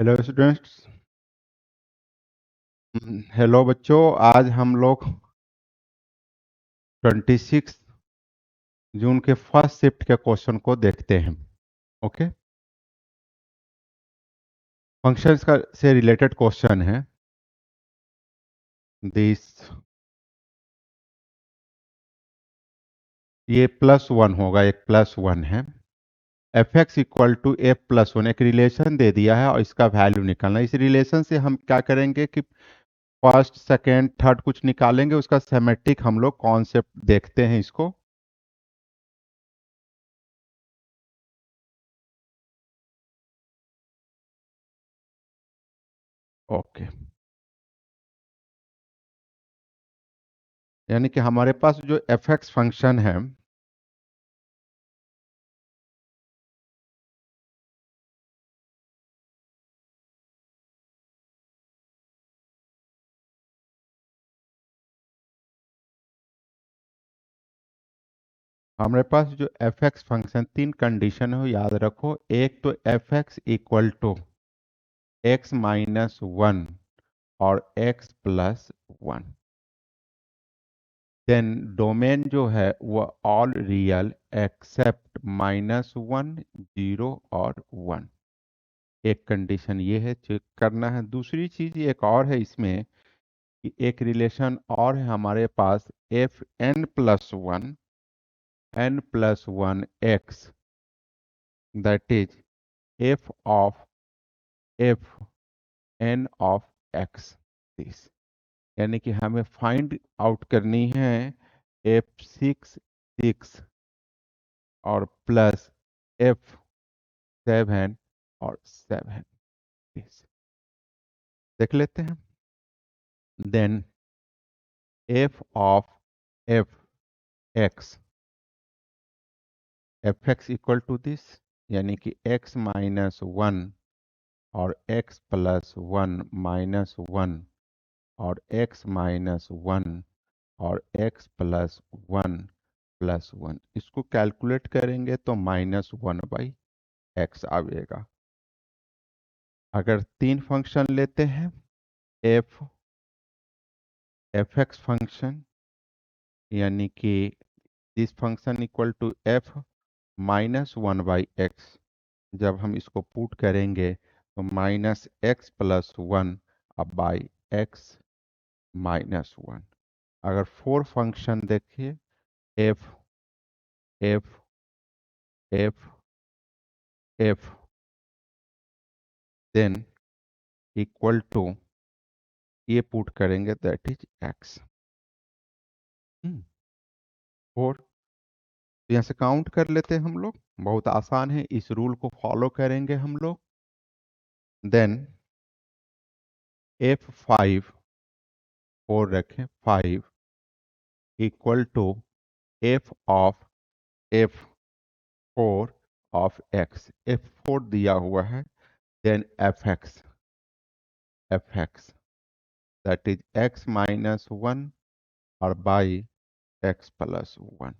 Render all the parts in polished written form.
Hello students. Hello बच्चों। आज हम लोग 26 जून के फर्स्ट शिफ्ट के क्वेश्चन को देखते हैं। ओके, फंक्शंस का से रिलेटेड क्वेश्चन है। दिस ये +1 होगा, एक +1 है। F x equal to f+1 एक रिलेशन दे दिया है और इसका वैल्यू निकालना। इस रिलेशन से हम क्या करेंगे कि फर्स्ट सेकेंड थर्ड कुछ निकालेंगे, उसका सेमेट्रिक हम लोग कॉन्सेप्ट देखते हैं इसको। ओके, यानी कि हमारे पास जो एफ एक्स फंक्शन है, हमारे पास जो एफ एक्स फंक्शन तीन कंडीशन है, याद रखो। एक तो F x equal to x-1 और x+1। देन डोमेन जो है वो ऑल रियल एक्सेप्ट -1, 0 और 1। एक कंडीशन ये है, चेक करना है। दूसरी चीज एक और है इसमें कि एक रिलेशन और है हमारे पास, f(n+1) that is f of f n of x this. यानी कि हमें फाइंड आउट करनी है f6 और प्लस f7 और 7 दिस। देख लेते हैं। Then f of f(x) equal to this, यानी कि x-1 और x+1 और x-1 और x+1 इसको कैलकुलेट करेंगे तो -1/x आएगा। अगर तीन फंक्शन लेते हैं, f(x) फंक्शन, यानी कि this function equal to f-1/x। जब हम इसको पुट करेंगे तो -x+1 अब बाई x-1। अगर फोर फंक्शन देखिए, f f f f then equal to ये पुट करेंगे दैट इज x। फोर, यहाँ से काउंट कर लेते हैं हम लोग। बहुत आसान है, इस रूल को फॉलो करेंगे हम लोग। देन f5, 4 रखें, 5 equal to f of f4 of x। f4 दिया हुआ है। Then f(x) that is x-1 और by x+1।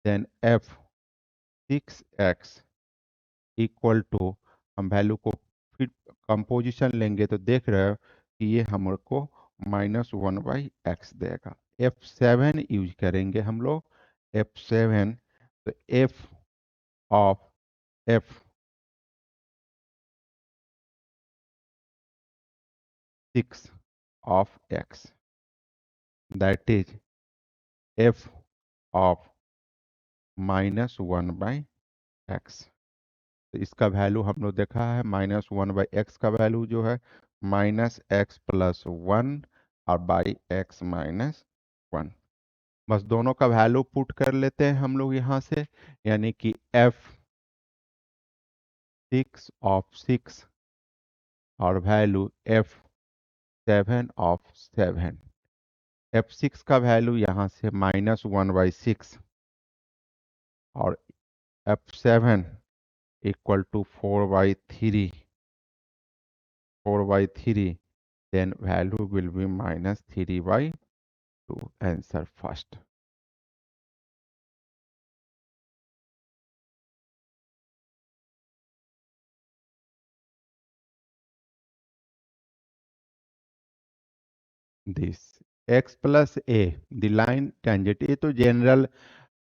Then f6x equal to, हम वैल्यू को फिर कंपोजिशन लेंगे तो देख रहे हो कि ये हमको -1/x देगा। f7 यूज करेंगे हम लोग। f7 तो f of f6 of x that is f of -1/x। तो इसका वैल्यू हम लोग देखा है, -1/x का वैल्यू जो है -x+1 और बाई x-1। बस दोनों का वैल्यू पुट कर लेते हैं हम लोग यहाँ से, यानी कि f6 ऑफ 6 और वैल्यू f7 ऑफ 7। f6 का वैल्यू यहाँ से -1/6 और f7 equal to 4/3, then value will be -3/2। Answer first. This x plus A the line tangent, ये तो जनरल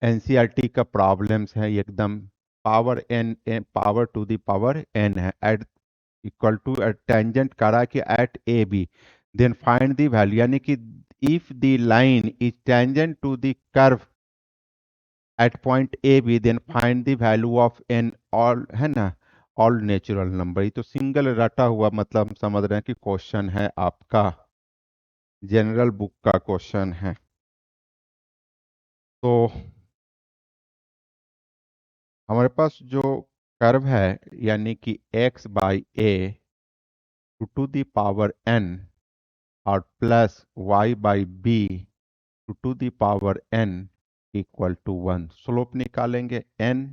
एनसीईआरटी का प्रॉब्लम्स है एकदम। Power N, power to the power N है, एट इक्वल टू टेंजेंट करा कि at A B, then find the value, यानी कि if the line is tangent to the curve at point A B, then find the value of N, all है ना, all natural number. ये तो single रटा हुआ, मतलब हम समझ रहे हैं कि क्वेश्चन है आपका जनरल बुक का क्वेश्चन है। तो हमारे पास जो कर्व है, यानी कि x by A to the power n और plus y by B to the power n equal to 1, slope निकालेंगे n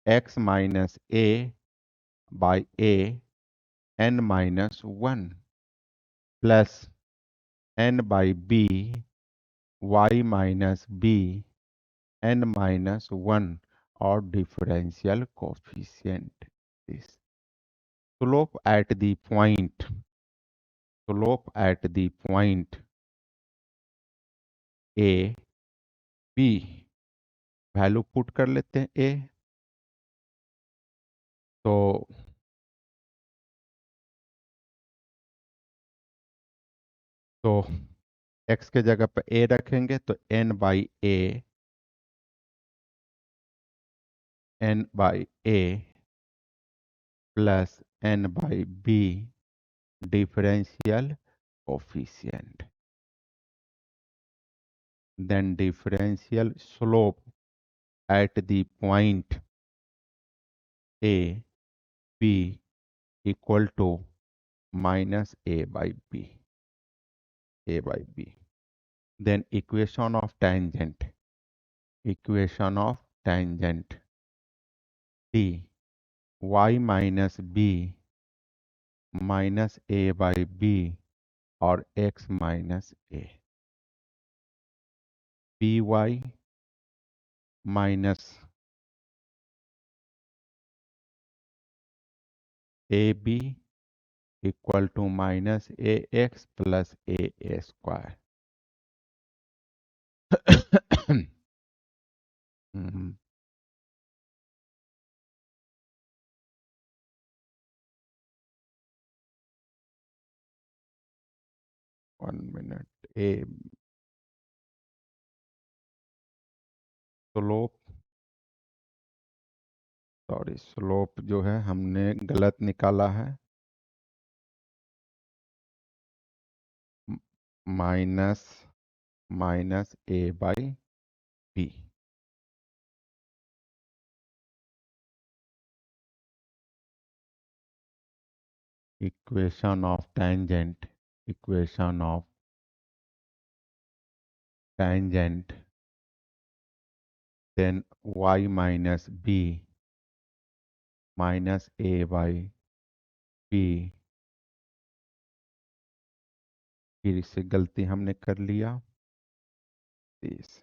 x minus A by A n minus 1 plus n by B y minus B n minus 1 और differential coefficient. Slope at the point, slope at the point A B, value put कर लेते हैं ए, तो तो x के जगह पर ए रखेंगे तो n by A, n by A plus n by B differential coefficient, then differential slope at the point A B equal to minus A by B, A by B. Then equation of tangent, equation of tangent T y minus B minus A by B और x minus A, by minus AB equal to minus AX plus A square. 1 minute। A slope, sorry slope जो है हमने गलत निकाला है, minus minus A by B. Equation of tangent, equation of tangent, then y minus B minus A by B, फिर इससे गलती हमने कर लिया इस,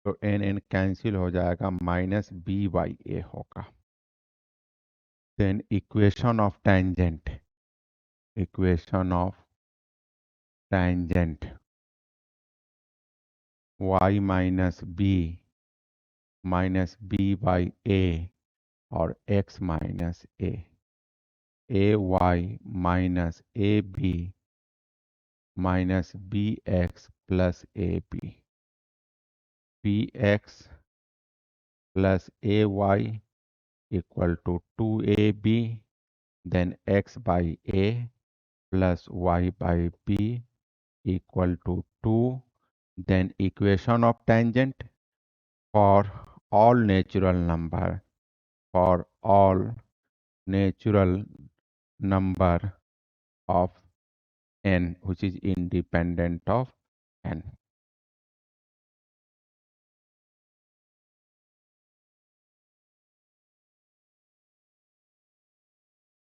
तो एन एन कैंसिल हो जाएगा, माइनस बी बाई ए होगा। Then equation of tangent, equation of tangent y minus B by A और x minus A Y minus A B minus B X plus A B X plus A Y equal to 2ab, then x by A plus y by B equal to 2, then equation of tangent for all natural number, for all natural number of n which is independent of n.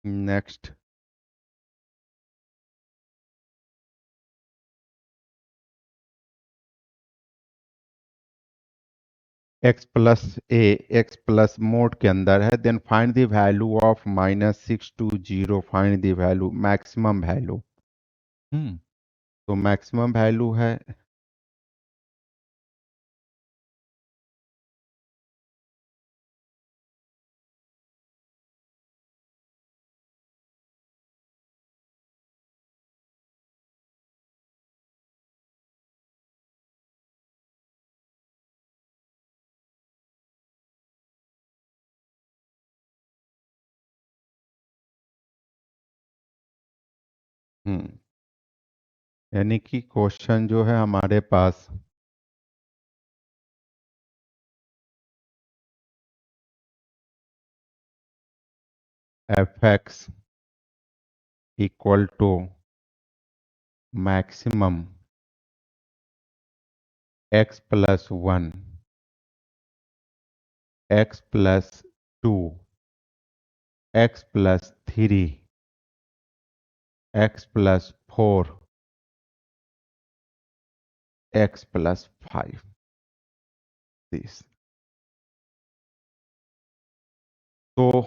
Next, X plus mod के अंदर है, then find the value of -620, find the value maximum value. तो maximum value है यानी कि question जो है हमारे पास fx equal to maximum x plus 1, x plus 2, x plus 3, x plus 4, x plus 5 this. तो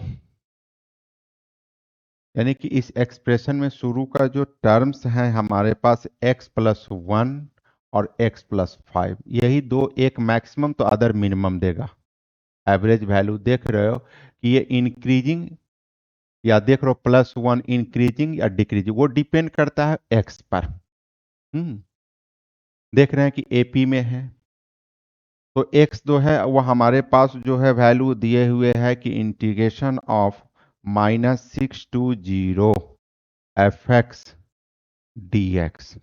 यानी कि इस एक्सप्रेशन में शुरू का जो टर्म्स हैं हमारे पास x प्लस 1 और x प्लस 5, यही दो, एक मैक्सिमम तो अदर मिनिमम देगा। एवरेज वैल्यू देख रहे हो कि ये इंक्रीजिंग या देख रहे हो +1 इंक्रीजिंग या डिक्रीजिंग, वो डिपेंड करता है x पर। देख रहे हैं कि एपी में है, तो x जो है वो हमारे पास जो है वैल्यू दिए हुए है कि इंटीग्रेशन ऑफ -620 fx dx,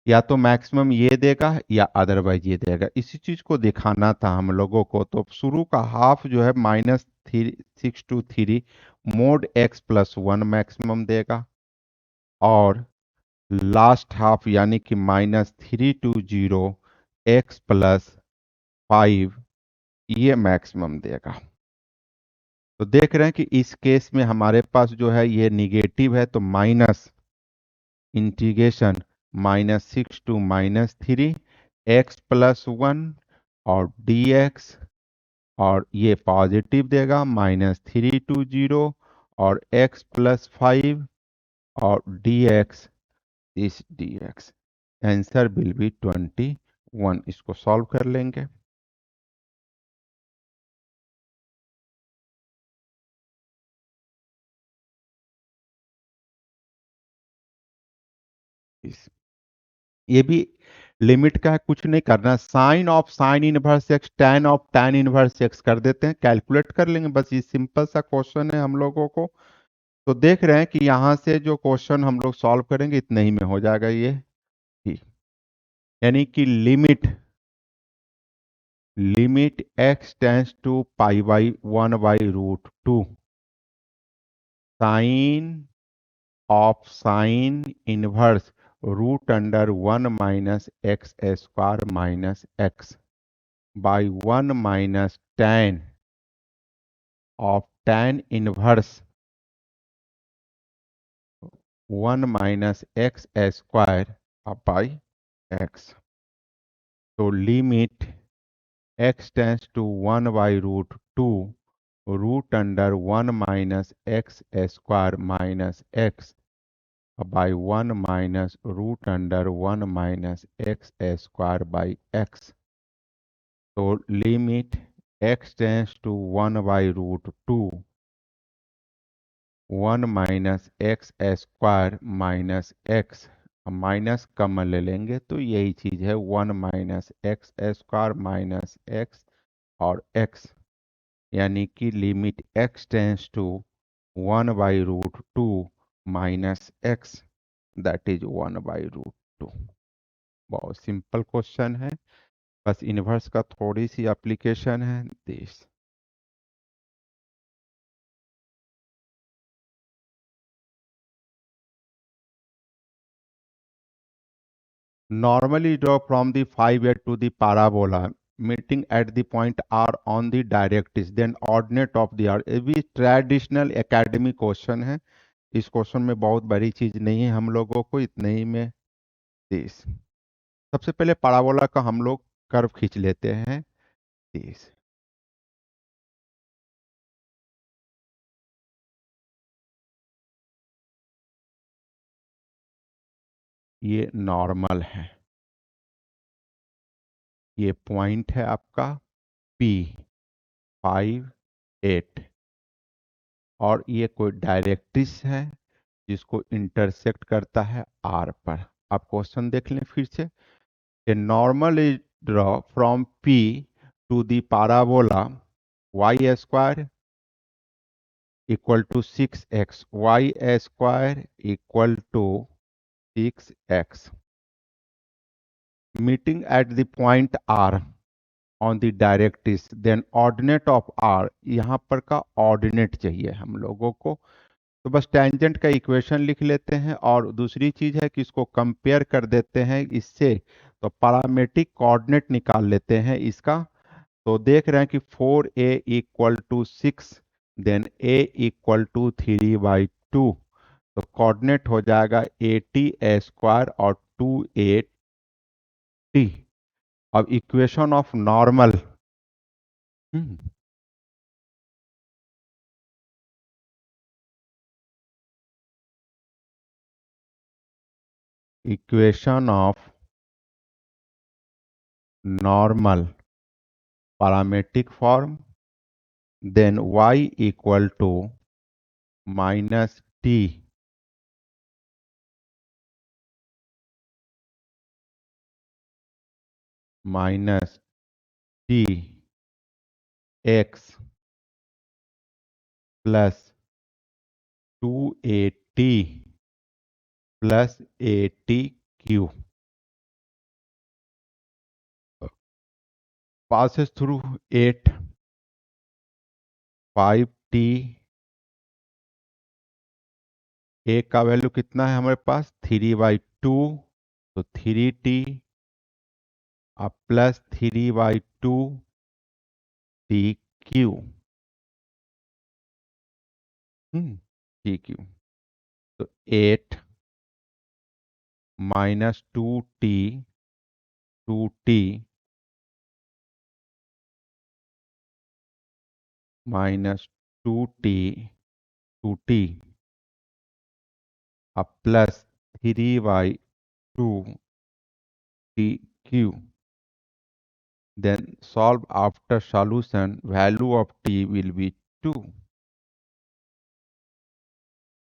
या तो मैक्सिमम ये देगा या अदरवाइज ये देगा। इसी चीज को दिखाना था हम लोगों को। तो शुरू का हाफ जो है -623 मोड x प्लस 1 मैक्सिमम देगा, और लास्ट हाफ यानी कि -320 x प्लस 5 ये मैक्सिमम देगा। तो देख रहे हैं कि इस केस में हमारे पास जो है ये निगेटिव है, तो minus integration -6 to -3 x plus 1 और dx, और ये पॉजिटिव देगा -320 और x प्लस 5 और dx इस dx। Answer will be 21। इसको सॉल्व कर लेंगे। इस ये भी लिमिट का है, कुछ नहीं करना। Sine of sine inverse x, tan of tan inverse x कर देते हैं, कैलकुलेट कर लेंगे। बस ये सिंपल सा क्वेश्चन है हम लोगों को। तो देख रहे हैं कि यहाँ से जो क्वेश्चन हम लोग सॉल्व करेंगे इतने ही में हो जाएगा ये ही। यानी कि limit X tends to π/1/√2 sine of sine inverse √1 - x² - x by 1 - tan of tan inverse 1 - x² by x। तो limit x tends to 1/√2 √1 - x² - x by 1 - √1 - x² by x। तो limit x tends to 1/√2 1 - x² - x, minus common ले लेंगे तो यही चीज है 1 - x² - x और x। यानी कि limit x tends to 1/√2 -x, that is 1/√2। बहुत सिंपल क्वेश्चन है, बस इनवर्स का थोड़ी सी एप्लीकेशन है this. Normally draw from the 5 to the parabola meeting at the point R on the directrix, then ordinate of the R। ये भी traditional academic question है। इस क्वेश्चन में बहुत बड़ी चीज नहीं है हम लोगों को, इतने ही में दिस। सबसे पहले parabola का हम लोग कर्व खींच लेते हैं। 30। ये नॉर्मल है, ये पॉइंट है आपका P 5 8, और ये कोई डायरेक्ट्रिक्स है जिसको इंटरसेक्ट करता है R पर। आप क्वेश्चन देख लें फिर से। A normal is draw from P to the parabola y square equal to 6x, y square equal to 6x, meeting at the point R on the directrix, then ordinate of R, यहाँ पर का ordinate चाहिए हम लोगों को। तो बस tangent का इक्वेशन लिख लेते हैं, और दूसरी चीज है कि इसको कंपेयर कर देते हैं इससे, तो पैरामेट्रिक कोऑर्डिनेट निकाल लेते हैं इसका। तो देख रहे हैं कि 4a equal to 6, then a equal to 3/2, तो कोऑर्डिनेट हो जाएगा 80a² और 280। अब equation of normal, equation of normal parametric form, then y equal to minus t minus t x plus 280 plus 80 q passes through 8 5t। A का value कितना है हमारे पास 3/2, तो 3t अब plus 3/2 T Q, T Q, तो 8 minus 2t minus 2t अब plus 3/2 T Q, then solve after solution, value of t will be 2।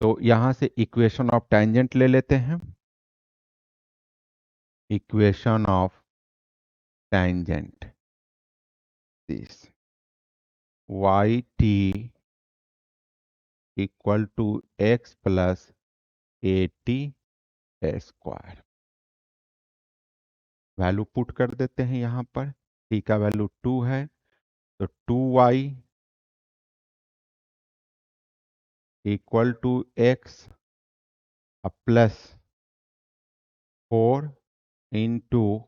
तो यहां से इक्वेशन ऑफ टेंजेंट ले लेते हैं। Equation of tangent this y t equal to x plus 80 square, value put कर देते हैं यहाँ पर। t का वैल्यू 2 है, तो 2y equal to x plus 4 into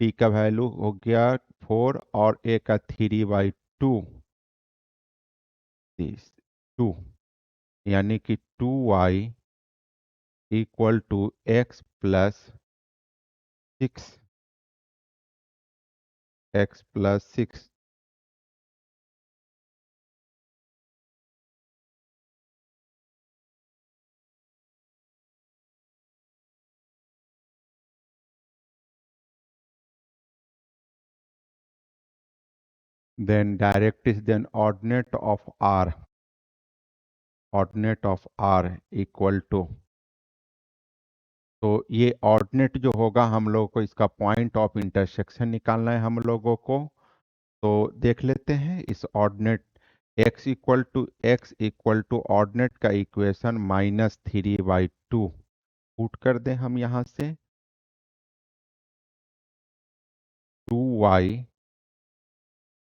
t का वैल्यू हो गया 4 और ए का 3/2, 2, यानी कि 2y equal to x plus 6, x+6। then direct is then ordinate of r equal to, तो ये ऑर्डिनेट जो होगा हम लोगों को इसका पॉइंट ऑफ इंटरसेक्शन निकालना है हम लोगों को। तो देख लेते हैं इस ordinate x equal to ordinate का इक्वेशन -3/2 पुट कर दें हम यहाँ से। 2y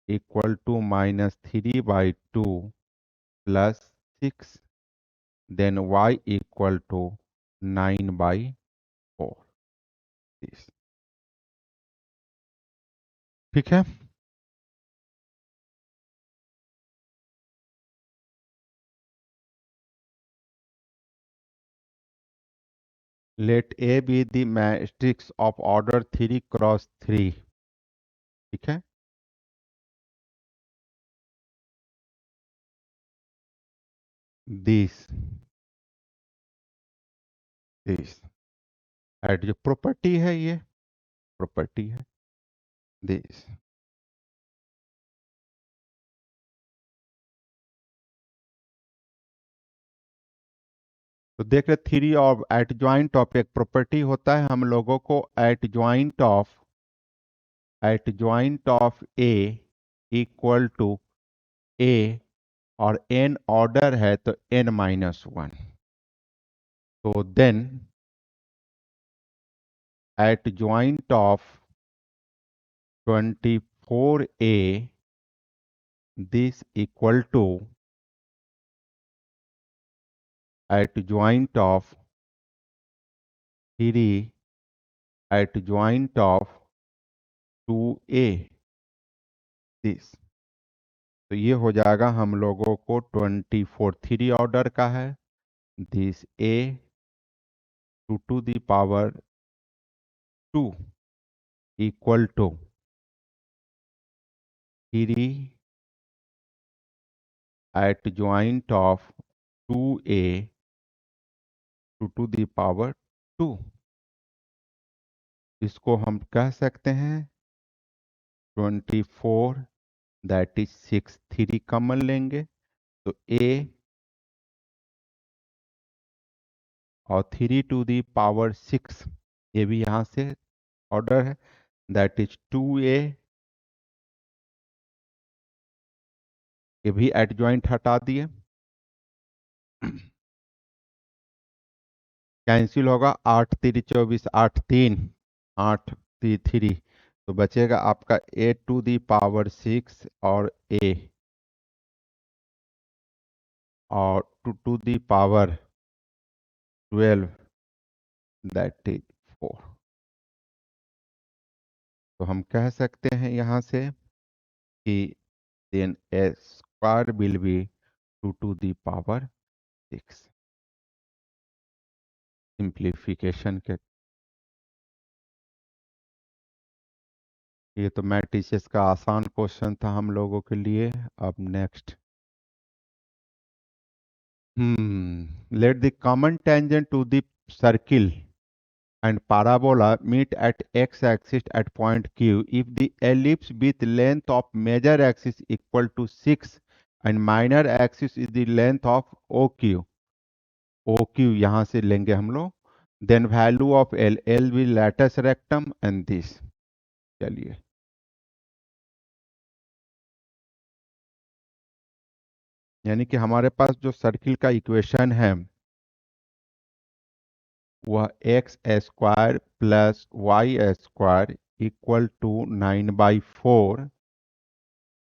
equal to -3/2 plus 6, then y equal to 9/4। ठीक है। Let A be the matrix of order 3 cross 3 ठीक है। दिस दिस एट जो प्रॉपर्टी है, ये प्रॉपर्टी है दिस। तो देख रहे थ्री और एट ज्वाइंट ऑफ एक प्रॉपर्टी होता है हम लोगों को, adjoint of A equal to A, और एन ऑर्डर है तो n-1। तो then adjoint of 24a this equal to at joint of 3 at joint of 2a this। तो ये हो जाएगा हम लोगों को 24 थ्री ऑर्डर का है, this a to the power 2 equal to 3 at joint of 2a to the power 2। इसको हम कह सकते हैं 24, दैट इज 6, थ्री कॉमन लेंगे तो a और 3 टू दी पावर 6, ये भी यहाँ से ऑर्डर है, दैट इज 2a। ये भी एडजॉइंट हटा दिए, कैंसिल होगा, 8 3 24, 8 3 8 3 तो बचेगा आपका a टू दी पावर 6 और a और to the power 12, that is 4। तो हम कह सकते हैं यहाँ से कि then a square will be to the power 6। Simplification के, ये तो मैट्रिसेस का आसान क्वेश्चन था हम लोगों के लिए। अब next, let the common tangent to the circle and parabola meet at x-axis at point Q if the ellipse with length of major axis equal to 6 and minor axis is the length of OQ। OQ यहाँ से लेंगे हम लोग, then value of L will lattice rectum and this। चलिए, यानी कि हमारे पास जो सर्किल का इक्वेशन है वह x square plus y square equal to 9/4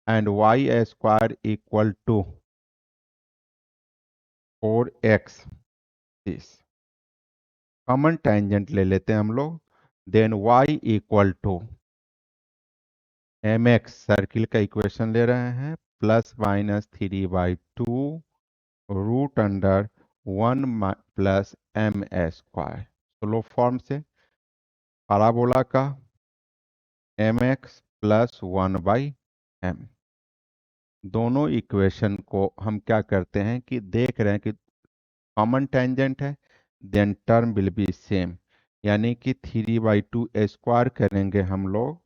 and y square equal to 4x this. Common tangent ले लेते हैं हम लोग, then y equal to mx, circle का इक्वेशन ले रहे हैं, +-3/2 root under 1 plus m square. Slope form से पैराबोला का mx +1/m। दोनों इक्वेशन को हम क्या करते हैं कि देख रहे हैं कि कॉमन टेंजेंट है, then term will be same, यानी कि 3/2 स्क्वायर करेंगे हम लोग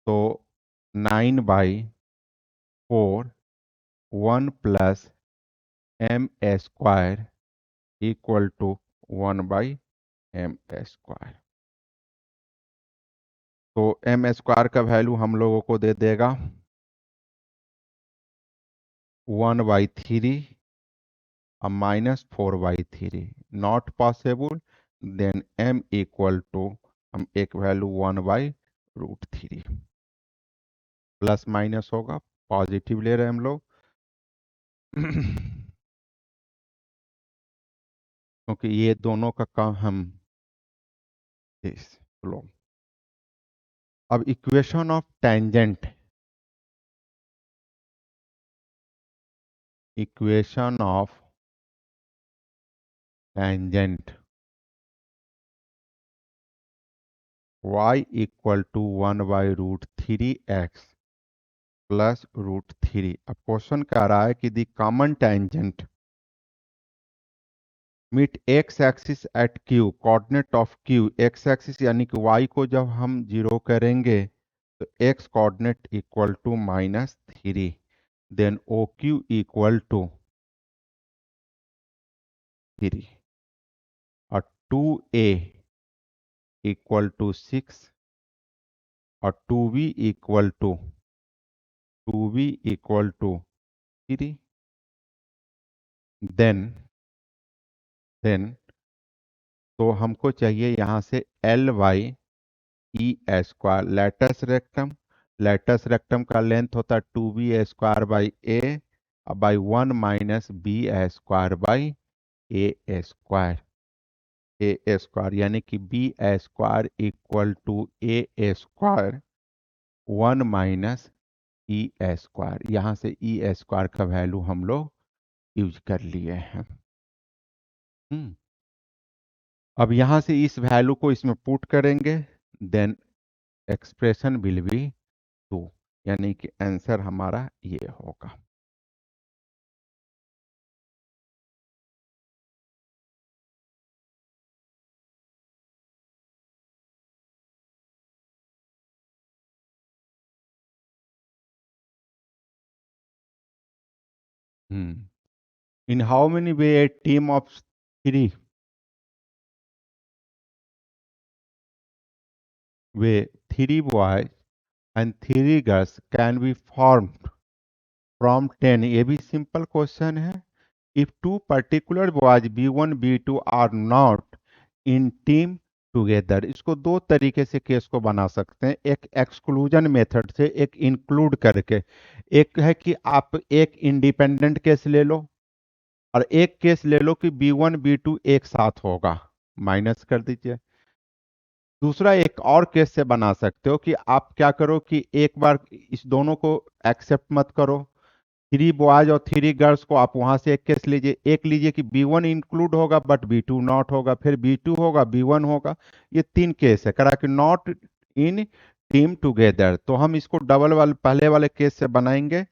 तो 9/4 1 plus m square equal to 1/m square. तो एम स्क्वायर का वैल्यू हम लोगों को दे देगा 1/3 और -4/3, not possible, then m equal to, हम एक वैल्यू 1/√3, प्लस माइनस होगा, पॉजिटिव ले रहे हैं हम लोग क्योंकि ये दोनों का काम हम इस लो। अब equation of tangent, equation of tangent y equal to 1/√3x plus √3। अब क्वेश्चन कह रहा है कि the common tangent meet x axis at q, coordinate of q, x axis यानी कि y को जब हम जीरो करेंगे तो x coordinate equal to -3, then O q equal to 3 और 2a इक्वल टू 6 और 2b इक्वल टू 3। देन तो हमको चाहिए यहाँ से L/E² लेटस रेक्टम का लेंथ होता है 2b² a बाई 1 - b² यानी कि b² इक्वल टू a², 1 - यहाँ से e² का वैल्यू हम लोग यूज कर लिए हैं। हम्म अब यहाँ से इस वैल्यू को इसमें पुट करेंगे, देन एक्सप्रेशन विल बी 2, यानी कि आंसर हमारा ये होगा। In how many way a team of 3 way 3 boys and 3 girls can be formed from 10? ये भी सिंपल क्वेश्चन है। If two particular boys B1 B2 are not in team together, इसको दो तरीके से केस को बना सकते हैं, एक एक्सक्लूजन मेथड से, एक इंक्लूड करके। एक है कि आप एक इंडिपेंडेंट केस ले लो और एक केस ले लो कि B1 B2 एक साथ होगा, माइनस कर दीजिए। दूसरा एक और केस से बना सकते हो कि आप क्या करो कि एक बार इस दोनों को एक्सेप्ट मत करो, 3 बॉयज और 3 गर्ल्स को आप वहां से एक केस लीजिए, एक लीजिए कि B1 इंक्लूड होगा बट B2 नॉट होगा, फिर B2 होगा B1 होगा। ये 3 केस है, करा कि नॉट इन टीम टुगेदर, तो हम इसको डबल वाले पहले वाले केस से बनाएंगे,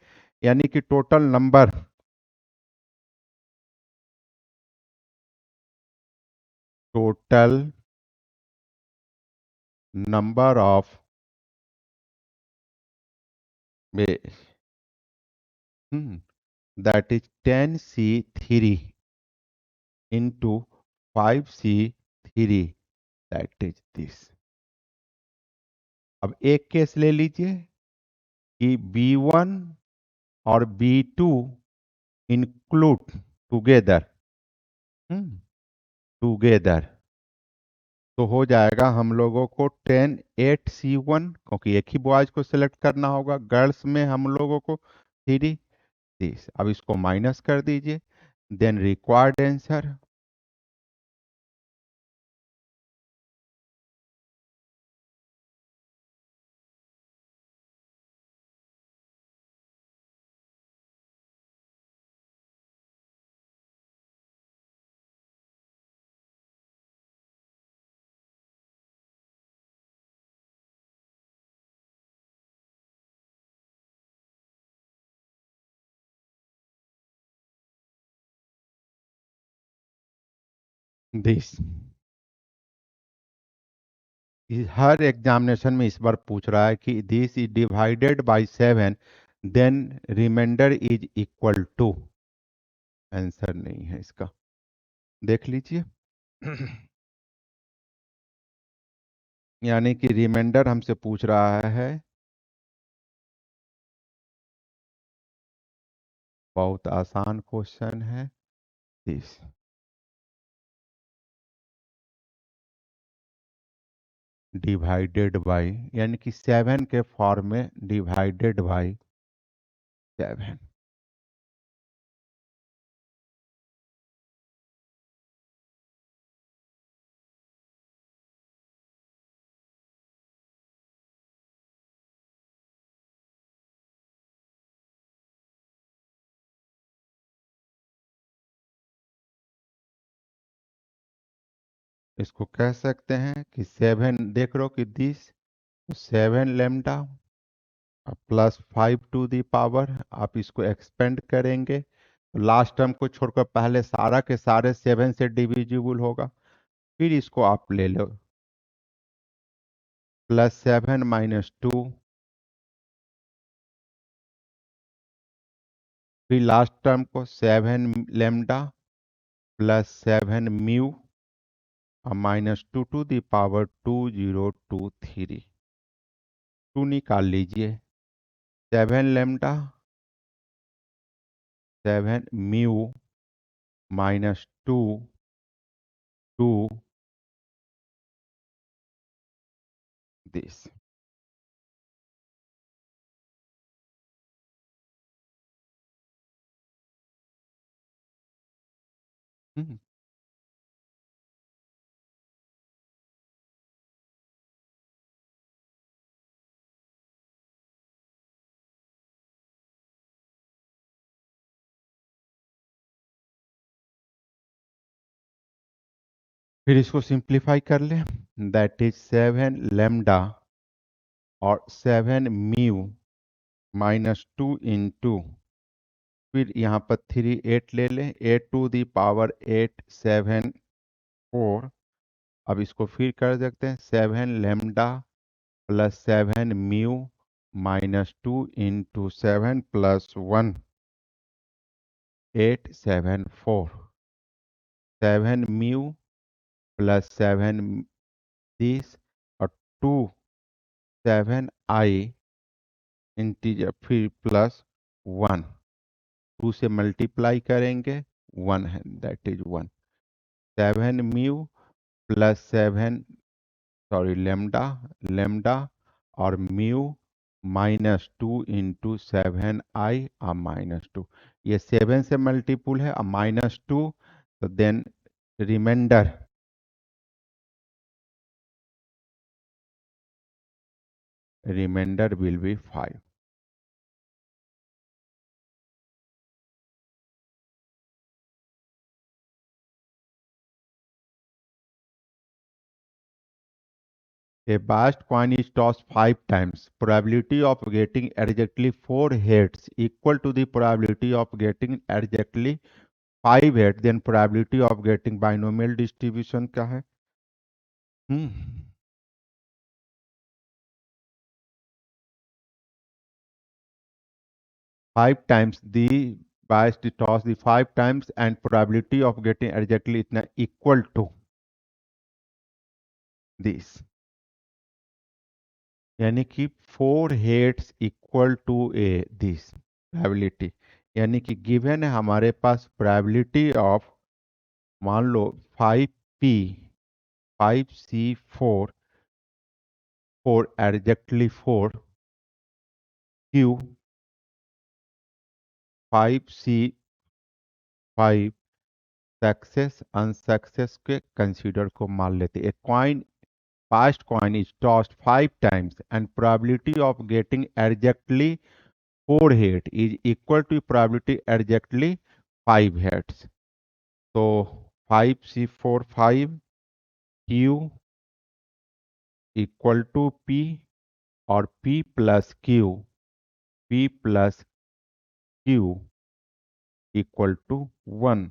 यानी कि total number of that is 10C3 into 5C3, that is this. अब एक केस ले लीजिए कि B1 और B2 इंक्लूड टुगेदर, टुगेदर, तो हो जाएगा हम लोगों को 10 8C1, क्योंकि एक ही बॉयज को सिलेक्ट करना होगा, गर्ल्स में हम लोगों को 3 अब इसको माइनस कर दीजिए, देन रिक्वायर्ड आंसर दिस। हर एग्जामिनेशन में इस बार पूछ रहा है कि this is divided by 7, then remainder is equal to, answer नहीं है इसका, देख लीजिए। यानी कि रिमाइंडर हमसे पूछ रहा है, बहुत आसान क्वेश्चन है। दिस डिवाइडेड बाय, यानी कि 7 के फॉर्म में डिवाइडेड बाय 7। इसको कह सकते हैं कि 7 देख लो कि this 7 lambda plus 5 to the power, आप इसको एक्सपेंड करेंगे तो लास्ट टर्म को छोड़कर पहले सारा के सारे 7 से डिविजिबल होगा। फिर इसको आप ले लो +7 - 2, फिर लास्ट टर्म को 7 लैम्डा +7 म्यू और -2 टू दी पावर 2023। 2 निकाल लीजिए। 7 लैम्डा 7 म्यू -2 टू दिस। फिर इसको सिंप्लीफाई कर ले, दैट इज 7 लैम्डा और 7 म्यू -2 फिर यहाँ पर 8 ले लें, 8 टू दी पावर 8 7 4। अब इसको फिर कर सकते हैं 7 लैम्डा +7 म्यू -2 × 7 + 1 8 7 4। 7 म्यू +7 दिस और 2 7 I इंटीजर फिर +1, 2 से मल्टीप्लाई करेंगे 1 है, that is 1। 7 mu +7 sorry lambda और म्यू -2 × 7 I और -2, ये 7 से मल्टीपुल है और -2, तो then remainder will be 5। A biased coin is tossed 5 times. Probability of getting exactly 4 heads equal to the probability of getting exactly 5 heads. Then probability of getting binomial distribution क्या है? 5 times the biased toss the 5 times and probability of getting exactly इतना equal to this, यानी कि 4 heads equal to a this probability, यानी कि given है हमारे पास probability of, मान लो 5p 5c4 4 exactly 4 q 5c5 success unsuccess के कंसीडर को मान लेते। A coin past coin is tossed 5 times and probability of getting exactly 4 head is equal to probability exactly 5 heads। तो 5c4 5 q equal to p और p+q equal to 1।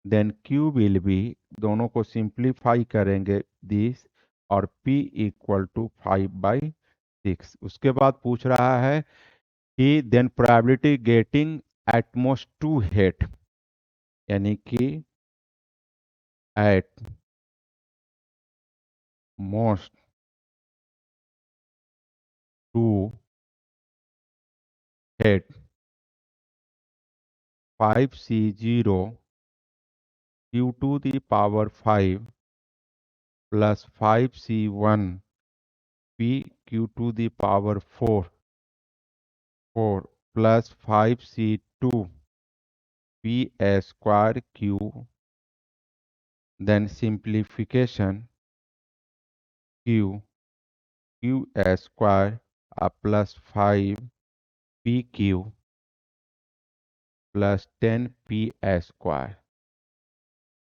Then q will be, दोनों को simplify करेंगे this और p equal to 5/6। उसके बाद पूछ रहा है कि then probability getting at most 2 head, यानी कि at most 2 head 5c0 q⁵ +5c1 p⁵ 4 +5c2 p²q, then simplification q² +5pq +10p²।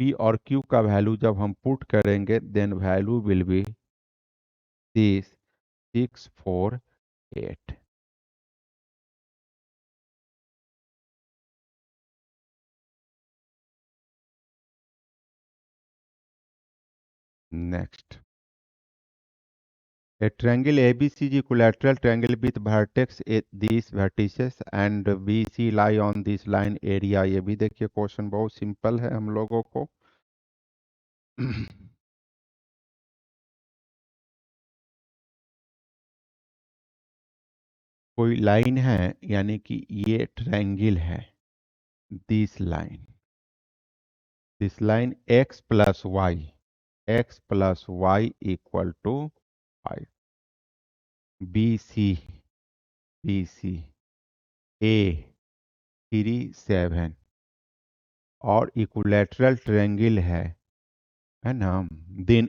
P और क्यू का वैल्यू जब हम पुट करेंगे then value will be 648। Next, a triangle ABC is equilateral triangle with vertex at these vertices and BC lie on this line area। ये भी देखिए question बहुत simple है हम लोगों को। कोई लाइन है यानी कि ये ट्रायंगल है, this line x plus y equal to 5, B C A 3 7 और इक्विलैटरल ट्रायंगल है ना, देन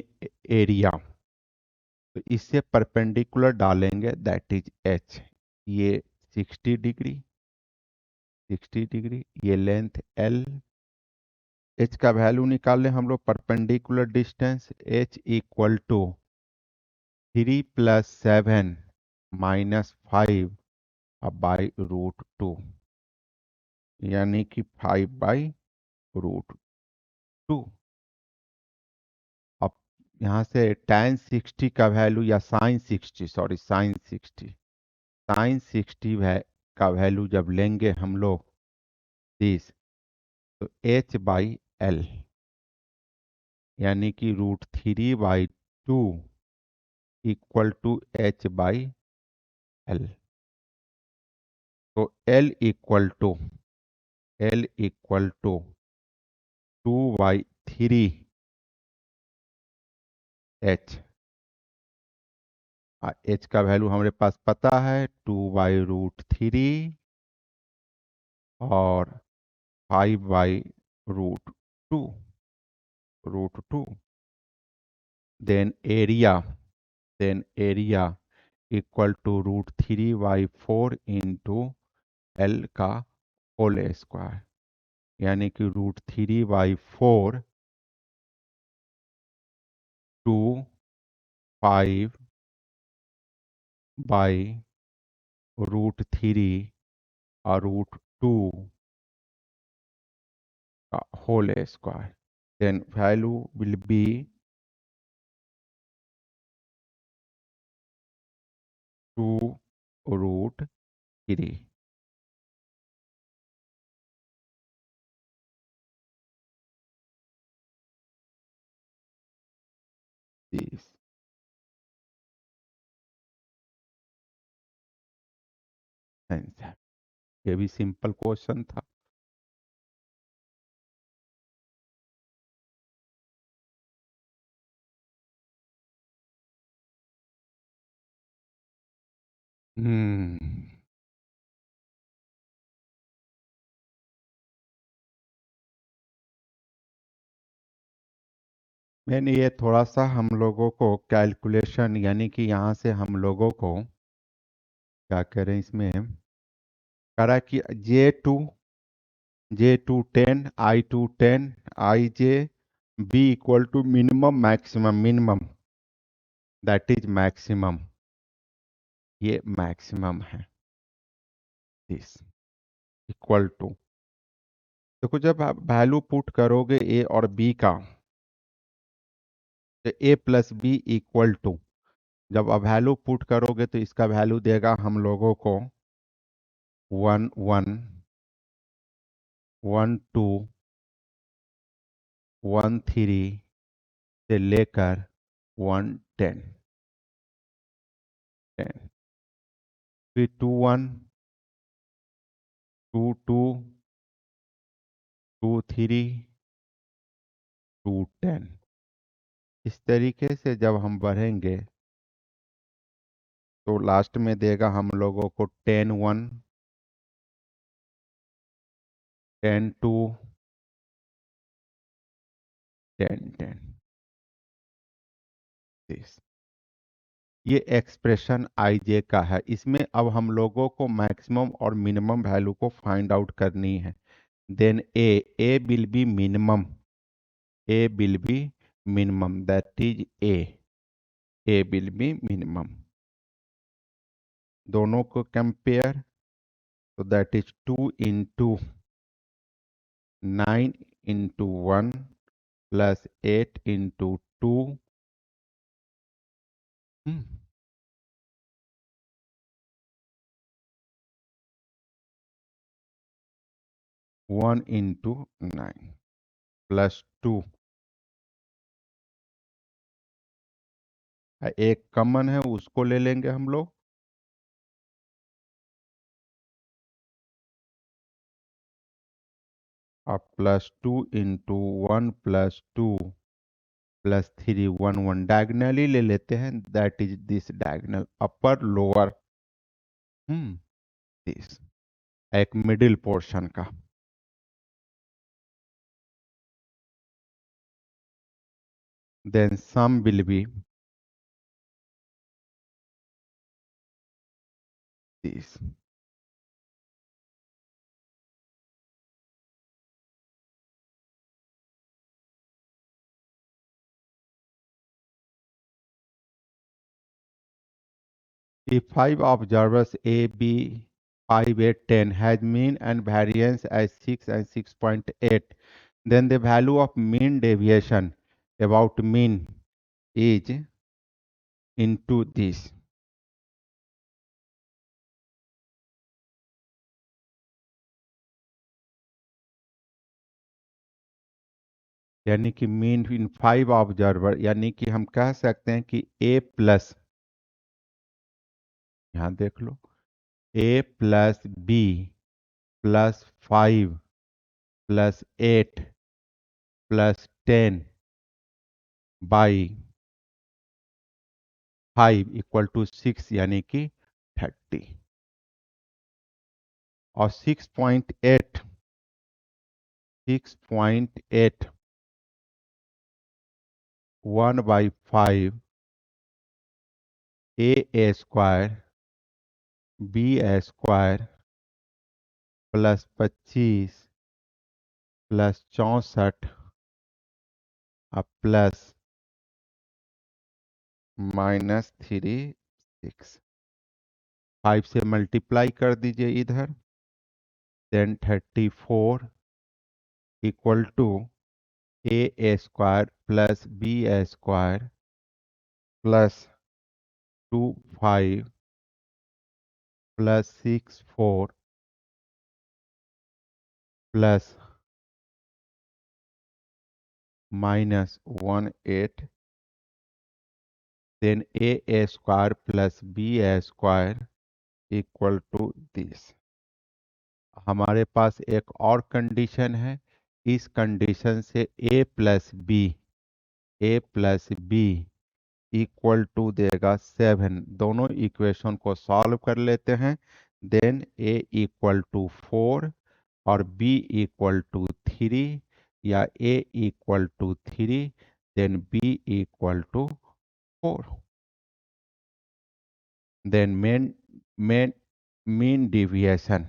एरिया, तो इससे परपेंडिकुलर डालेंगे दैट इज एच। ये 60 डिग्री, ये लेंथ एल। एच का वैल्यू निकाल लें हम लोग, perpendicular distance h equal to 3 + 7 -5 by √2, यानी कि 5/√2। अब यहाँ से tan 60 का वैल्यू या sin 60, सॉरी sin 60 का वैल्यू जब लेंगे हम लोग दिस, तो h/l यानी कि √3/2 इक्वल टू h/l। तो L equal to 2/3 h। h का वैल्यू हमारे पास पता है 2/√3 और 5/√2। देन area equal to √3/4 into l का होल स्क्वायर, यानी कि √3/4 टू 5/√3 और √2 का whole square. Then value will be 2√3। This answer. ये भी सिंपल क्वेश्चन था। हम्म मैंने ये थोड़ा सा हम लोगों को कैलकुलेशन, यानी कि यहाँ से हम लोगों को क्या करें इसमें करा कि J2 10, I2 10, Ij B equal to minimum, that is maximum, ये मैक्सिमम है। दिस इक्वल टू, देखो जब आप वैल्यू पुट करोगे ए और बी का, तो ए प्लस बी इक्वल टू, जब आप वैल्यू पुट करोगे तो इसका वैल्यू देगा हम लोगों को 1 1 1 2 1 3 से लेकर 1 10 10, फिर 2 1 2 2 2 3 2 10। इस तरीके से जब हम बढ़ेंगे तो लास्ट में देगा हम लोगों को 10 1 10 2 10 10। दिस ये एक्सप्रेशन आई जे का है। इसमें अब हम लोगों को मैक्सिमम और मिनिमम वैल्यू को फाइंड आउट करनी है। Then a will be minimum, A will be minimum, that is A will be minimum. दोनों को कंपेयर, तो that is 2 into 9 into 1 plus 8 into 2, 1 into 9 plus 2, एक कॉमन है उसको ले लेंगे हम लोग, अब plus 2 into 1 plus 2 plus 3, 1 1 diagonally ले लेते हैं, that is this diagonal upper lower, this एक मिडिल पोर्शन का, then sum will be this. If 5 observers A, B, 5, 8, 10 has mean and variance as 6 and 6.8, then the value of mean deviation about mean is into this. यानी कि mean in 5 observer, यानी कि हम कह सकते हैं कि A प्लस, यहाँ देख लो, A plus B plus 5 plus 8 plus 10 by 5 equal to 6, यानी कि 30, और 6.8 1 by 5 a square b square plus 25 plus 64 plus -3 6, 5 से मल्टीप्लाई कर दीजिए इधर, then 34 equal to a square plus b square plus 25 plus 64 plus -18, then a square plus b square equal to this. हमारे पास एक और कंडीशन है, इस कंडीशन से a plus b equal to देगा 7। दोनों इक्वेशन को सॉल्व कर लेते हैं, देन a इक्वल टू 4 और b इक्वल टू 3, या a equal to 3 then b equal to 4, then mean deviation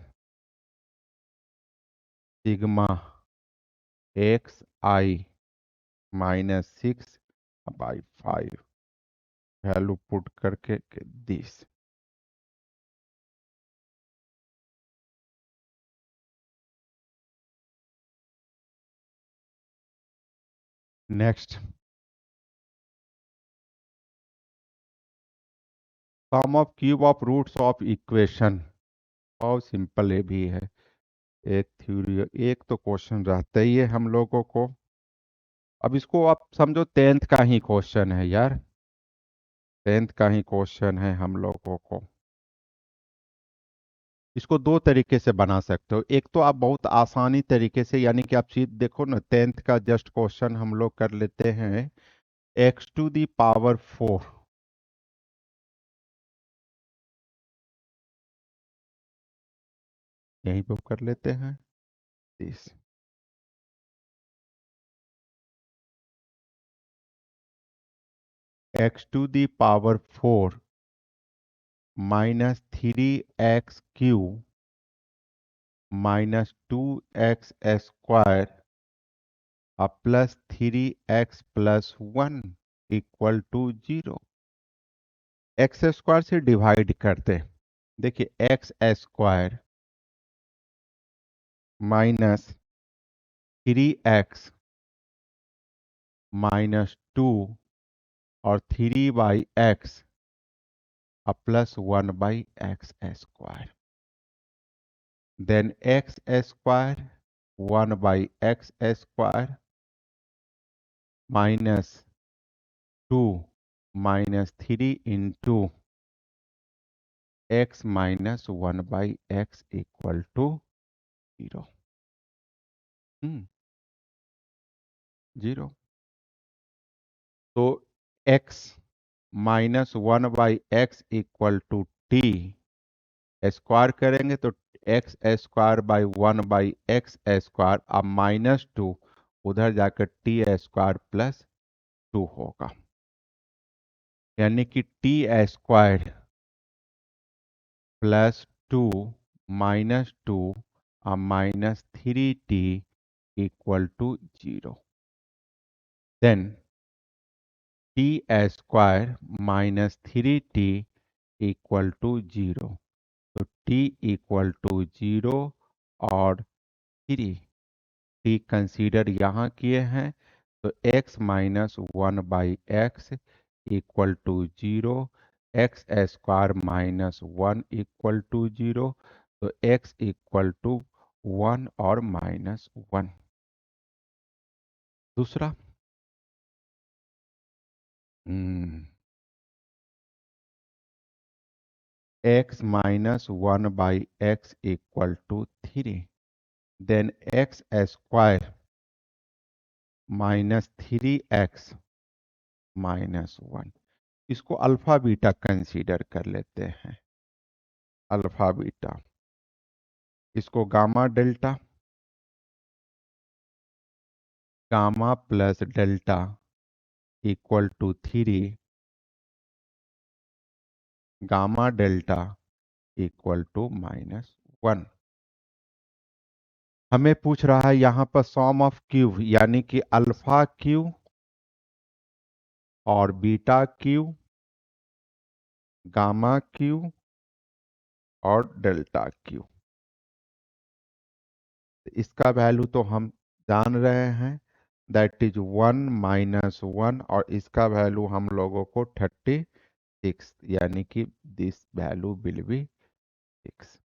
sigma xi -6/5 value put करके this. Next, sum of cube of roots of equation, बहुत simple ये भी है, एक theory, एक तो क्वेश्चन रहता ही है हम लोगों को। अब इसको आप समझो 10th का ही क्वेश्चन है यार, 10th का ही क्वेश्चन है हम लोगों को। इसको दो तरीके से बना सकते हो, एक तो आप बहुत आसानी तरीके से, यानी कि आप सीध देखो ना, 10th का जस्ट क्वेश्चन हम लोग कर लेते हैं, x⁴ यहीं पर कर लेते हैं दिस, x⁴ -3x³ -2x² अब plus 3x+1 equal to 0। X square से डिवाइड करते हैं। देखिए एक्स स्क्वायर माइनस 3x-2 और 3/x अब +1/x²। देन x square 1/x² minus 2 minus 3 into x minus 1/x equal to 0। 0। तो x minus 1/x equal to t square करेंगे तो x² बाई 1/x²। अब -2 उधर जाकर t² + 2 होगा, यानी कि t² +2 -2 और -3t इक्वल टू 0। देन t² -3t इक्वल टू 0। तो t इक्वल टू 0 और 3 t कंसीडर यहाँ किए हैं, तो x minus 1/x equal to 0, x² -1 equal to 0, तो x इक्वल टू 1 और -1। दूसरा x minus 1/x equal to 3। Then x² -3x -1। इसको अल्फा बीटा कंसीडर कर लेते हैं। अल्फा बीटा, इसको gamma delta, gamma plus delta equal to 3, gamma delta equal to -1। हमें पूछ रहा है यहाँ पर सॉम ऑफ क्यूब, यानी कि अल्फा क्यू और बीटा क्यू, गामा क्यू और डेल्टा क्यू। इसका वैल्यू तो हम जान रहे हैं, दैट इज 1 -1, और इसका वैल्यू हम लोगों को 36, यानी कि this value will be 6।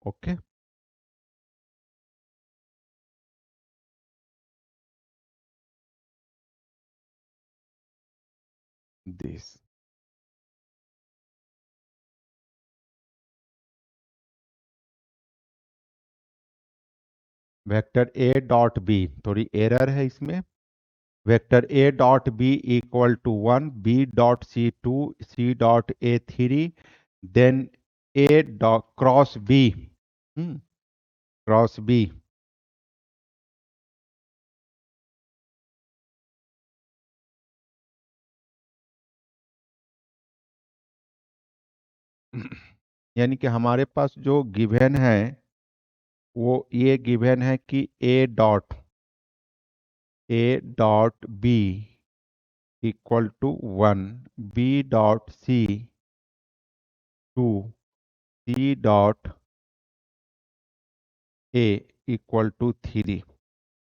Okay, this vector a dot b, थोड़ी एरर है इसमें। Vector a dot b equal to 1, b dot c 2, c dot a 3, then a dot cross B, cross b. यानी कि हमारे पास जो गिवन है वो ये गिवन है कि a dot b equal to 1, b dot c 2, c dot a equal to 3,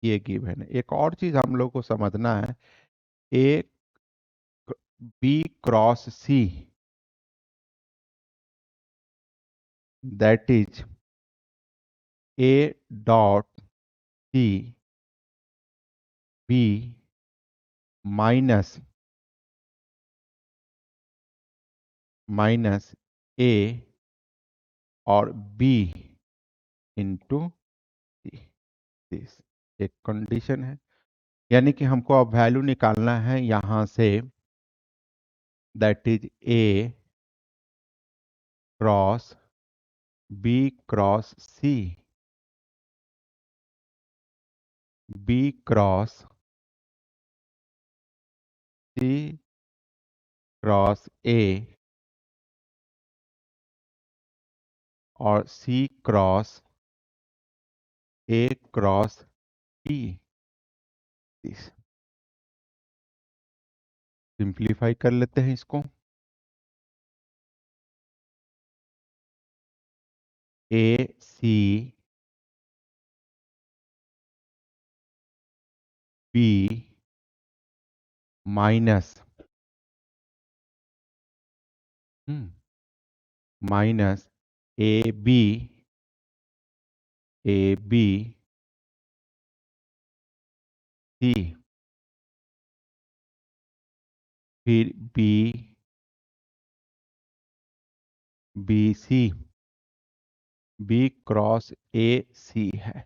ये गिवन है। एक और चीज हम लोग को समझना है, A B cross C, that is A dot C B minus A और बी इंटू सी। दिस एक कंडीशन है, यानी कि हमको अब वैल्यू निकालना है यहां से, that is A cross B cross C, B cross C cross A और C cross A cross T. This. Simplify कर लेते हैं इसको। A C B minus minus A B C, फिर B C, B cross A C है,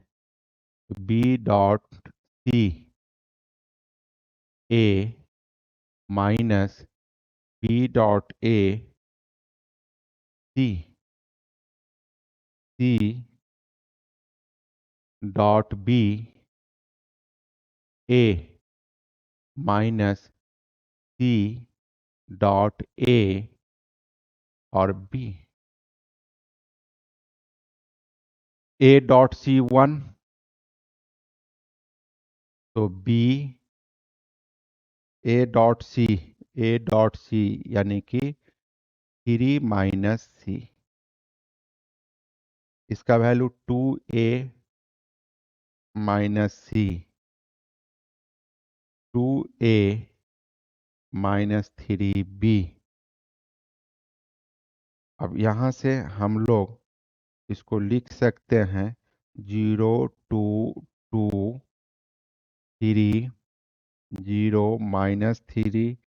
B dot C A minus B dot A C, C dot B A minus C dot A और B. ए dot सी 1, तो B ए dot सी यानी कि 3 - सी, इसका value 2a - सी, 2a - 3b। अब यहाँ से हम लोग इसको लिख सकते हैं 0 2 2 3 0 - 3